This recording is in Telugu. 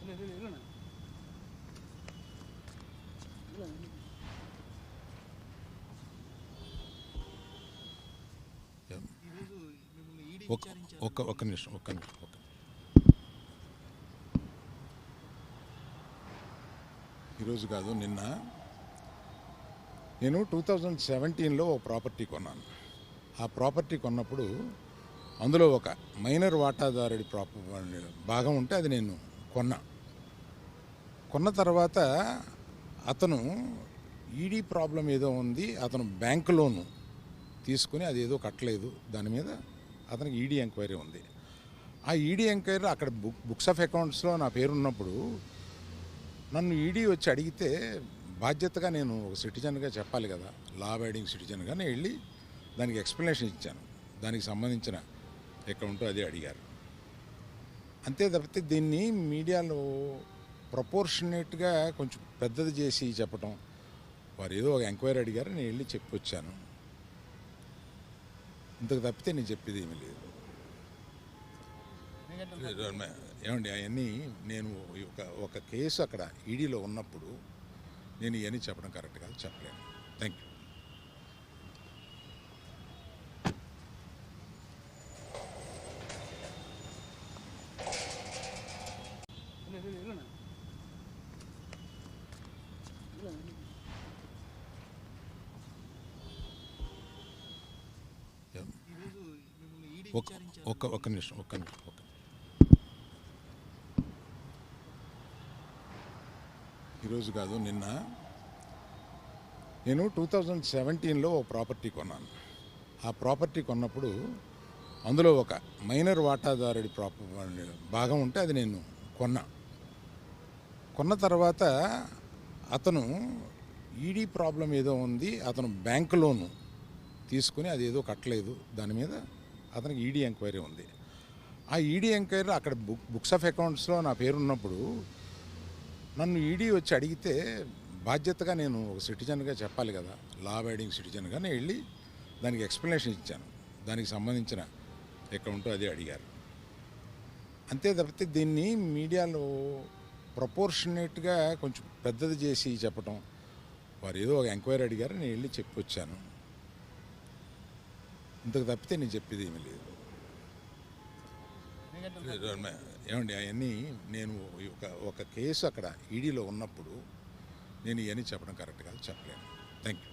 ఒక్క నిమిషం. ఈరోజు కాదు, నిన్న నేను 2017లో ఒక ప్రాపర్టీ కొన్నాను. ఆ ప్రాపర్టీ కొన్నప్పుడు అందులో ఒక మైనర్ వాటాదారుడి భాగం ఉంటే అది నేను కొన్న తర్వాత అతను ఈడీ ప్రాబ్లం ఏదో ఉంది, అతను బ్యాంక్ లోను తీసుకుని అది ఏదో కట్టలేదు, దాని మీద అతనికి ఈడీ ఎంక్వైరీ ఉంది. ఆ ఈడీ ఎంక్వైరీ అక్కడ బుక్స్ ఆఫ్ అకౌంట్స్లో నా పేరు ఉన్నప్పుడు నన్ను ఈడీ వచ్చి అడిగితే బాధ్యతగా నేను ఒక సిటిజన్గా చెప్పాలి కదా, లా అబైడింగ్ సిటిజన్గా నేను వెళ్ళి దానికి ఎక్స్ప్లెనేషన్ ఇచ్చాను. దానికి సంబంధించిన అకౌంట్ అదే అడిగారు. అంతే తప్పితే దీన్ని మీడియాలో ప్రపోర్షనేట్గా కొంచెం పెద్దది చేసి చెప్పటం, వారు ఏదో ఒక ఎంక్వైరీ అడిగారు, నేను వెళ్ళి చెప్పి వచ్చాను. ఇంతకు తప్పితే నేను చెప్పేది ఏమీ లేదు. ఏమండి, అవన్నీ నేను ఒక కేసు అక్కడ ఈడీలో ఉన్నప్పుడు నేను ఇవన్నీ చెప్పడం కరెక్ట్ కాదు, చెప్పలేను. Thank you. ఒక్క నిమిషం. ఈరోజు కాదు, నిన్న నేను 2017లో ఒక ప్రాపర్టీ కొన్నాను. ఆ ప్రాపర్టీ కొన్నప్పుడు అందులో ఒక మైనర్ వాటాదారుడి భాగం ఉంటే అది నేను కొన్న తర్వాత అతను ఈడీ ప్రాబ్లం ఏదో ఉంది, అతను బ్యాంక్ లోను తీసుకుని అది ఏదో కట్టలేదు, దాని మీద అతనికి ఈడీ ఎంక్వైరీ ఉంది. ఆ ఈడీ ఎంక్వైరీ అక్కడ బుక్స్ ఆఫ్ అకౌంట్స్లో నా పేరు ఉన్నప్పుడు నన్ను ఈడీ వచ్చి అడిగితే బాధ్యతగా నేను ఒక సిటిజన్గా చెప్పాలి కదా, లా అబైడింగ్ సిటిజన్గా నేను వెళ్ళి దానికి ఎక్స్ప్లెనేషన్ ఇచ్చాను. దానికి సంబంధించిన అకౌంట్ అదే అడిగారు. అంతే తప్పితే దీన్ని మీడియాలో ప్రపోర్షనేట్గా కొంచెం పెద్దది చేసి చెప్పటం, వారు ఏదో ఒక ఎంక్వైరీ అడిగారు, నేను వెళ్ళి చెప్పి వచ్చాను. ఇంతకు తప్పితే నేను చెప్పేది ఏమీ లేదు. ఏమండి, అవన్నీ నేను ఒక కేసు అక్కడ ఈడీలో ఉన్నప్పుడు నేను ఇవన్నీ చెప్పడం కరెక్ట్ కాదు, చెప్పలేను. Thank you.